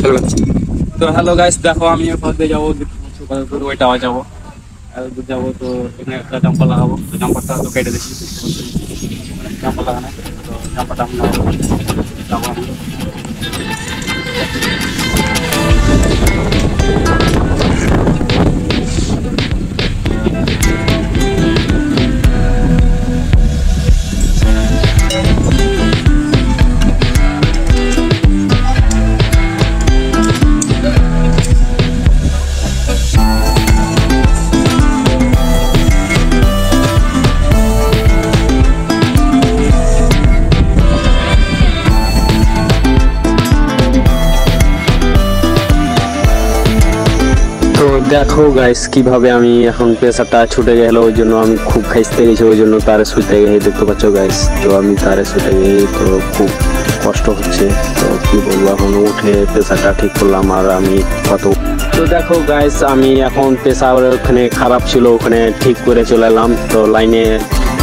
চলো। তো hello guys, দেখো আমি কোথায় যাবো, ওই টাওয়ার যাবো, দূর যাবো। তো এখানে একটা জাম্পার লাগাবো, তো জাম্পারটা তো কেটে দিচ্ছি, জাম্পার লাগানো, তো জাম্পারটা আমি লাগাবো, যাবো আমি। তো দেখো গাইস কিভাবে আমি এখন প্রেসারটা ছুটে গেল, ওই জন্য আমি খুব খাইতে গেছি, ওই জন্য তারে ছুটে গিয়ে দেখতে পাচ্ছ গাইস। তো আমি তারে ছুটে গিয়ে তো খুব কষ্ট হচ্ছে, তো কি বলবো, এখন উঠে প্রেসারটা ঠিক করলাম। আর আমি কত, তো দেখো গাইস আমি এখন প্রেসার ওখানে খারাপ ছিল, ওখানে ঠিক করে চলে এলাম। তো লাইনে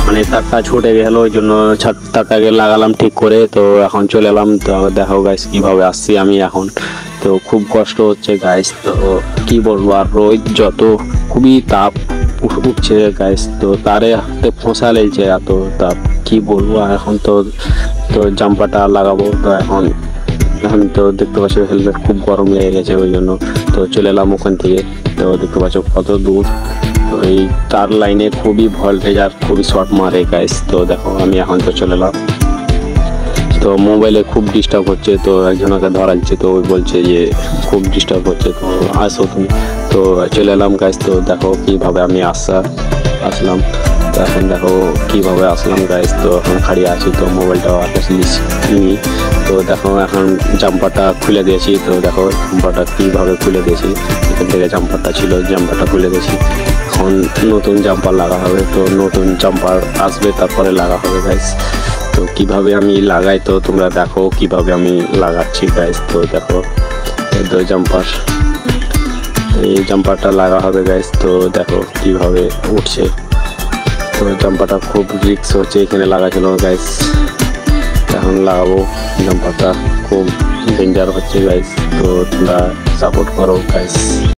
মানে তারটা ছুটে গেল, ওই জন্য তারটাকে লাগালাম ঠিক করে, তো এখন চলে এলাম। তো দেখো গাইস কিভাবে আসছি আমি এখন, তো খুব কষ্ট হচ্ছে গাইস। তো কি বলবো, আর রোদ যত খুবই তাপ উঠছে গাইস, তো তারে হাতে ফোঁসা লেগেছে, এত তাপ কি বলবো। আর এখন তো জাম্পারটা লাগাবো, তো এখন তো দেখতে পাচ্ছ হেলমেট খুব গরম লেগে গেছে, ওই জন্য তো চলে এলাম ওখান থেকে। তো দেখতে পাচ্ছ কত দূর, তো এই তার লাইনে খুবই ভোল্টেজ আর খুবই শর্ট মারে গাইস। তো দেখো আমি এখন তো চলে এলাম, তো মোবাইলে খুব ডিস্টার্ব হচ্ছে, তো একজনকে ধরাচ্ছে, তো ওই বলছে যে খুব ডিস্টার্ব হচ্ছে, তো আসো তুমি। তো চলে এলাম গাইস, তো দেখো কিভাবে আমি আসলাম। তো এখন দেখো কিভাবে আসলাম গাইস, তো এখন খাড়িয়ে আছি, তো মোবাইলটা নিই। তো দেখো এখন জাম্পারটা খুলে দিয়েছি, তো দেখো জাম্পারটা কিভাবে খুলে দিয়েছি, এখান থেকে জাম্পারটা ছিল, জাম্পারটা খুলে দিয়েছি। এখন নতুন জাম্পার লাগা হবে, তো নতুন জাম্পার আসবে তারপরে লাগা হবে গাইস। তো কিভাবে আমি লাগাই তো তোমরা দেখো কিভাবে আমি লাগাচ্ছি গাইস। তো দেখো এই জাম্পার, এই জাম্পারটা লাগা হবে গাইস। তো দেখো কিভাবে উঠছে, তো জাম্পারটা খুব রিস্ক হচ্ছে এখানে লাগাছিল গাইস। এখন লাগাবো, জাম্পারটা খুব ডেঞ্জার হচ্ছে গাইস, তো তোমরা সাপোর্ট করো গাইস।